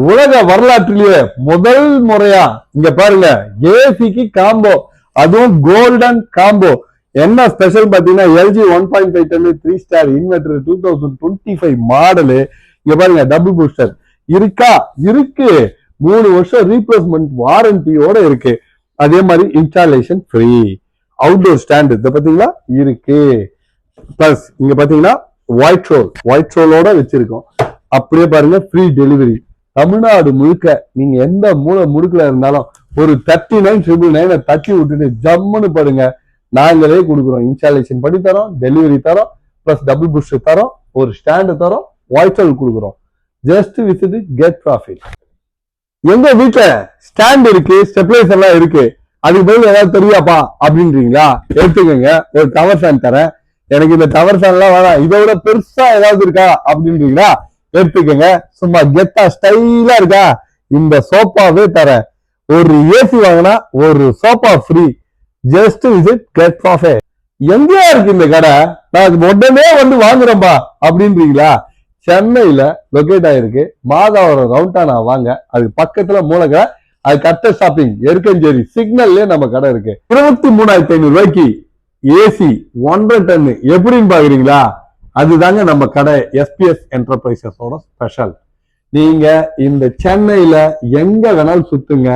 உலக வரலாற்றிலேயே முதல் முறையா இங்க பாருங்க ஏசிக்கு காம்போ, அதுவும் கோல்டன் காம்போ. என்ன ஸ்பெஷல் பாத்தீங்கன்னா LG 1.5 ton 3 star inverter 2025 model. இங்க பாருங்க டபுள் பூஸ்டர் இருக்கா, இருக்கு. 3 வருஷம் ரீப்ளேஸ்மெண்ட் வாரண்டியோட இருக்கு. அதே மாதிரி இன்ஸ்டாலேஷன் ஃப்ரீ. அவுட்டோர் ஸ்டாண்ட் இதை பாத்தீங்களா இருக்கு. பிளஸ் இங்க பாத்தீங்கன்னா ஒயிட் ரோலோட வச்சிருக்கோம். அப்படியே பாருங்க ஃப்ரீ டெலிவரி. தமிழ்நாடு முழுக்க நீங்க எந்த மூலை முடுக்கல இருந்தாலும் ஒரு 39,999 தட்டி விட்டுட்டு ஜம்முன்னு பாருங்க, நாங்களே கொடுக்குறோம். இன்ஸ்டாலேஷன் பண்ணி தரோம், டெலிவரி தரோம், பிளஸ் டபுள் பூஸ்டர் தரோம், ஒரு ஸ்டாண்டு தரோம், ஒயிட் ரோல் கொடுக்குறோம். Just visit get profit. எங்க வீட்டுல ஸ்டாண்ட் இருக்கு, ஸ்டெபிலைசர் எல்லாம் இருக்கு, அதுக்கு பதில் ஏதாவது தெரியாப்பா அப்படின்றீங்களா? எடுத்துக்கோங்க, ஒரு டவர் ஃபேன் தரேன். எனக்கு இந்த டவர் ஃபேன் எல்லாம் வேணாம், இதை விட பெருசா ஏதாவது இருக்கா அப்படின்றீங்களா? எடுத்துக்கோங்க. சும்மா கெத்தா ஸ்டைலா இருக்கா, இந்த சோப்பாவே தரேன். ஒரு ஏசி வாங்கினா ஒரு சோப்பா free. Just visit get profit. எங்கேயா இருக்கு இந்த கடை? நான் உடனே வந்து வாங்குறேன்பா அப்படின்றீங்களா? சென்னையில லொகேட் ஆயிருக்கு. மாதாவரம் ரவுண்டானா வாங்க, அதுக்கு பக்கத்துல மூலகடை, அது கட்ட ஷாப்பிங் எருக்கஞ்சேரி சிக்னல்லே நம்ம கடை இருக்கு. 23,500 ரூபாய்க்கு ஏசி 1.5 டன் எப்படின்னு பாக்குறீங்களா? அதுதாங்க நம்ம கடை எஸ்பிஎஸ் என்டர்பிரைசஸோட ஸ்பெஷல். நீங்க இந்த சென்னையில எங்க வேணாலும் சுத்துங்க,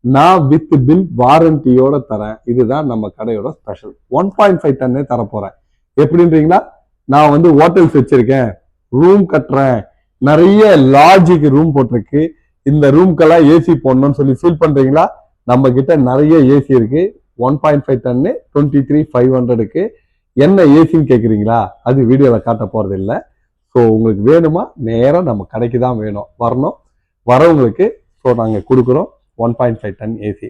நான் வித் பில் வாரண்டியோட தரேன். இதுதான் நம்ம கடையோட ஸ்பெஷல். 1.5 டன்னே தர போறேன். எப்படின்றீங்களா? நான் வந்து ஹோட்டல்ஸ் வச்சிருக்கேன், ரூம் கட்டுறேன், நிறைய லாட்ஜுக்கு ரூம் போட்டிருக்கு. இந்த ரூம்க்கெல்லாம் ஏசி போடணும்னு சொல்லி ஃபீல் பண்றீங்களா? நம்ம கிட்ட நிறைய ஏசி இருக்கு. 1.5 டன்னு 23,500க்கு என்ன ஏசின்னு கேட்குறீங்களா? அது வீடியோவில் காட்ட போறது இல்லை. ஸோ உங்களுக்கு வேணுமா, நேரம் நம்ம கடைக்கு தான் வேணும், வரணும். வரவங்களுக்கு ஸோ நாங்கள் கொடுக்குறோம் 1.5 டன் ஏசி.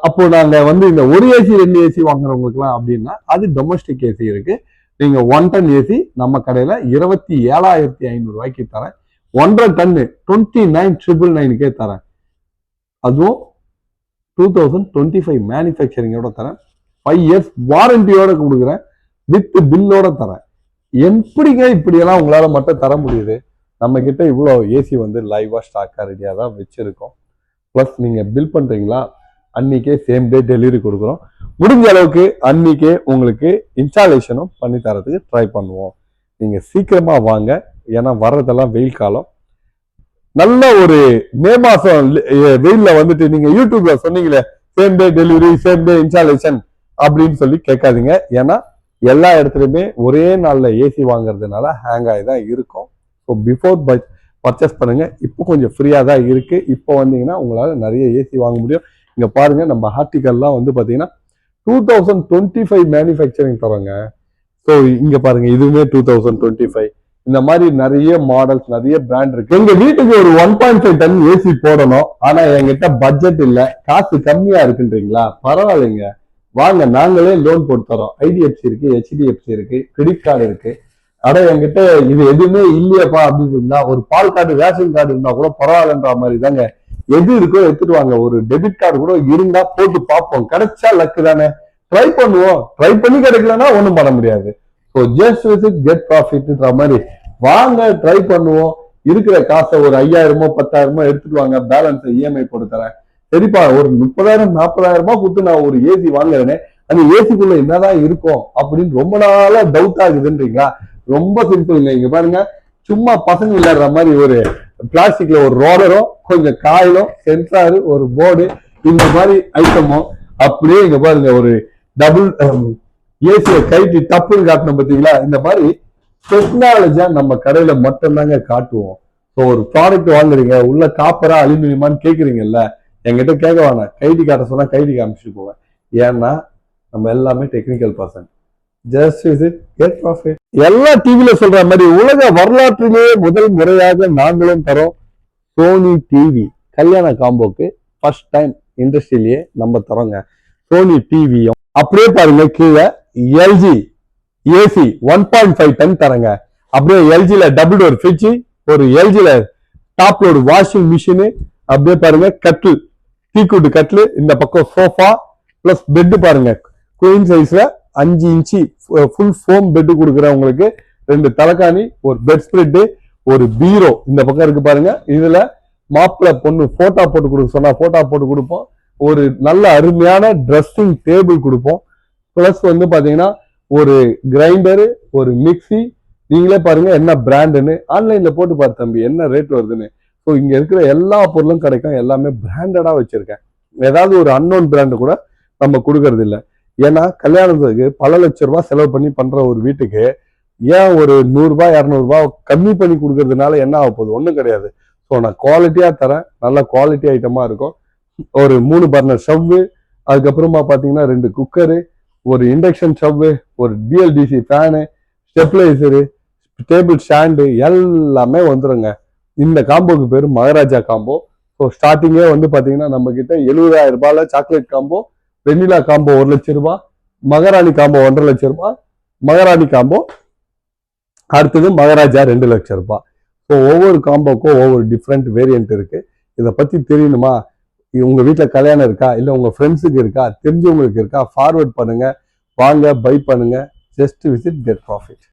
அப்போ நாங்கள் வந்து இந்த ஒரு ஏசி 2 ஏசி வாங்குறவங்களுக்குலாம் அப்படின்னா அது டொமஸ்டிக் ஏசி இருக்கு. நீங்க 1 டன் ஏசி நம்ம கடையில 27,500 ரூபாய்க்கு தரேன். 1.5 டன்னு 29,999க்கே தரேன். அதுவும் 2025 மேனுஃபேக்சரிங்கோட தரேன். 5 இயர்ஸ் வாரண்டியோட கொடுக்குறேன், வித் பில்லோட தரேன். எப்படிங்க இப்படியெல்லாம் உங்களால மட்டும் தர முடியுது? நம்ம கிட்ட இவ்வளோ ஏசி வந்து லைவா ஸ்டாக்கா ரெடியாக தான் வச்சிருக்கோம். ப்ளஸ் நீங்க பில் பண்றீங்களா, அன்னைக்கே சேம் டே டெலிவரி கொடுக்குறோம். முடிஞ்ச அளவுக்கு அன்னைக்கே உங்களுக்கு இன்ஸ்டாலேஷனும் பண்ணி தரதுக்கு ட்ரை பண்ணுவோம். நீங்க சீக்கிரமா வாங்க, ஏன்னா வர்றதெல்லாம் வெயில் காலம். நல்ல ஒரு மே மாசம் வெயில்ல வந்துட்டு நீங்க யூடியூப்ல சொன்னீங்களே same day delivery, same day installation அப்படின்னு சொல்லி கேட்காதீங்க. ஏன்னா எல்லா இடத்துலையுமே ஒரே நாள்ல ஏசி வாங்குறதுனால ஹேங் ஆகி தான் இருக்கும். ஸோ பிஃபோர் பர்ச்சேஸ் பண்ணுங்க. இப்போ கொஞ்சம் ஃப்ரீயா தான் இருக்கு. இப்போ வந்தீங்கன்னா உங்களால நிறைய ஏசி வாங்க முடியும். இங்க பாருங்க, நம்ம ஆர்டிகல்லாம் வந்து பாத்தீங்கன்னா 2025 மேனுஃபேக்சரிங் தரோங்க. ஸோ இங்க பாருங்க, இதுவுமே 2025. இந்த மாதிரி நிறைய மாடல்ஸ், நிறைய பிராண்ட் இருக்கு. எங்க வீட்டுக்கு ஒரு 1.5 டன் ஏசி போடணும், ஆனா என்கிட்ட பட்ஜெட் இல்ல, காசு கம்மியா இருக்குன்றீங்களா? பரவாயில்லைங்க, வாங்க, நாங்களே லோன் போட்டு தரோம். ஐடிஎஃப்சி இருக்கு, ஹெச்டிஎஃப்சி இருக்கு, கிரெடிட் கார்டு இருக்கு. அட என்கிட்ட இது எதுவுமே இல்லையப்பா அப்படின்னு இருந்தா ஒரு பால் கார்டு, ரேஷன் கார்டு இருந்தா கூட பரவாயில்லன்ற மாதிரி தாங்க. எது இருக்கோ எடுத்துட்டு வாங்க. ஒரு டெபிட் கார்டு கூட இருந்தா போட்டு பார்ப்போம், கிடைச்சா லக்கு தானே, ட்ரை பண்ணுவோம். ட்ரை பண்ணி கிடைக்கலன்னா ஒண்ணும் பண்ண முடியாது. ஸோ ஜஸ்ட் விசிட் கெட் ப்ராஃபிட்ன்ற மாதிரி வாங்க, ட்ரை பண்ணுவோம். இருக்கிற காசை ஒரு 5,000 10,000 எடுத்துட்டு வாங்க, பேலன்ஸ் இஎம்ஐ போட்டு தரேன். சரிப்பா, ஒரு 30,000 40,000 கொடுத்து நான் ஒரு ஏசி வாங்குறேனே, அந்த ஏசிக்குள்ள என்னதான் இருக்கும் அப்படின்னு ரொம்ப நாளா டவுட் ஆகுதுன்றீங்களா? ரொம்ப சிம்பிள்ங்க. இங்க பாருங்க, சும்மா பசங்க விளையாடுற மாதிரி ஒரு பிளாஸ்டிக்ல ஒரு ரோலரும், கொஞ்சம் காயிலும், சென்சாரு, ஒரு போர்டு, இந்த மாதிரி ஐட்டமும் அப்படியே இங்க பாருங்க ஒரு டபுள் ஏசியை கைட்டி டப்புன்னு காட்டணும் பார்த்தீங்களா? இந்த மாதிரி டெக்னாலஜியா நம்ம கடையில மட்டும்தாங்க காட்டுவோம். ஸோ ஒரு ப்ராடக்ட் வாங்குறீங்க, உள்ள காப்பரா அலுமினியமான்னு கேட்குறீங்கல்ல, என்கிட்ட கேட்க வேணாம், கைடி காட்ட சொன்னா கைடி காமிச்சிட்டு போவேன். ஏன்னா நம்ம எல்லாமே technical person. Just visit get profit. எல்லா டிவில சொல்ற மாதிரி உலக வரலாற்றிலேயே முதல் முறையாக நாங்களும் தரோம் சோனி டிவி கல்யாண காம்போக்கு. ஃபர்ஸ்ட் டைம் இண்டஸ்ட்ரியிலேயே நம்ம தரோங்க சோனி டிவியும். அப்படியே பாருங்க, கீழே எல்ஜி ஏசி 1.5 டன் தரங்க. அப்படியே எல்ஜில டபுள் டோர் ஃப்ரிட்ஜ், ஒரு எல்ஜில டாப் லோடு வாஷிங் மிஷின், அப்படியே பாருங்க கட்டில், டீக்குட் கட்டில், இந்த பக்கம் சோஃபா, பிளஸ் பெட் பாருங்க, குயின் சைஸ்ல 5 இன்ச்சு ஃபுல் ஃபோம் பெட் கொடுக்குறேன் உங்களுக்கு. 2 தலைக்காணி, ஒரு பெட் ஸ்ப்ரெட், ஒரு பீரோ இந்த பக்கம் இருக்கு பாருங்க. இதுல மாப்பிள்ளை பொண்ணு போட்டோ போட்டு கொடுக்க சொன்னா போட்டோ போட்டு கொடுப்போம். ஒரு நல்ல அருமையான ட்ரெஸ்ஸிங் டேபிள் கொடுப்போம். பிளஸ் வந்து பாத்தீங்கன்னா ஒரு கிரைண்டரு, ஒரு மிக்சி. நீங்களே பாருங்க என்ன பிராண்டுன்னு. ஆன்லைன்ல போட்டு பாரு தம்பி என்ன ரேட் வருதுன்னு. ஸோ இங்க இருக்கிற எல்லா பொருளும் கிடைக்கும். எல்லாமே பிராண்டடா வச்சிருக்கேன். ஏதாவது ஒரு அன்னோன் பிராண்டு கூட நம்ம கொடுக்கறது இல்லை. ஏன்னா கல்யாணத்துக்கு பல லட்சம் ரூபாய் செலவு பண்ணி பண்ற ஒரு வீட்டுக்கு ஏன் ஒரு 100 ரூபாய் 200 ரூபாய் கம்மி பண்ணி கொடுக்கறதுனால என்ன ஆக போகுது? ஒன்றும் கிடையாது. ஸோ நான் குவாலிட்டியா தரேன். நல்ல குவாலிட்டி ஐட்டமா இருக்கும். ஒரு 3 பர்னர் ஸ்டவ், அதுக்கப்புறமா பாத்தீங்கன்னா 2 குக்கரு, ஒரு இண்டக்ஷன் ஸ்டவ், ஒரு BLDC fan, stabiliser, table stand எல்லாமே வந்துருங்க. இந்த காம்போக்கு பேரு மகாராஜா காம்போ. ஸோ ஸ்டார்டிங்கே வந்து பாத்தீங்கன்னா நம்ம கிட்ட 70,000 ரூபாயில சாக்லேட் காம்போ, வெண்ணிலா காம்போ 1 லட்சம் ரூபாய், மகாராணி காம்போ 1.5 லட்சம் ரூபாய், மகாராணி காம்போ அடுத்தது மகாராஜா 2 லட்சம் ரூபாய். ஸோ ஒவ்வொரு காம்போக்கும் ஒவ்வொரு டிஃப்ரெண்ட் வேரியன்ட் இருக்கு. இதை பத்தி தெரியணுமா? உங்க வீட்டுல கல்யாணம் இருக்கா, இல்ல உங்க ஃப்ரெண்ட்ஸுக்கு இருக்கா, தெரிஞ்சவங்களுக்கு இருக்கா, ஃபார்வர்ட் பண்ணுங்க, வாங்க பை பண்ணுங்க. Just visit get profit.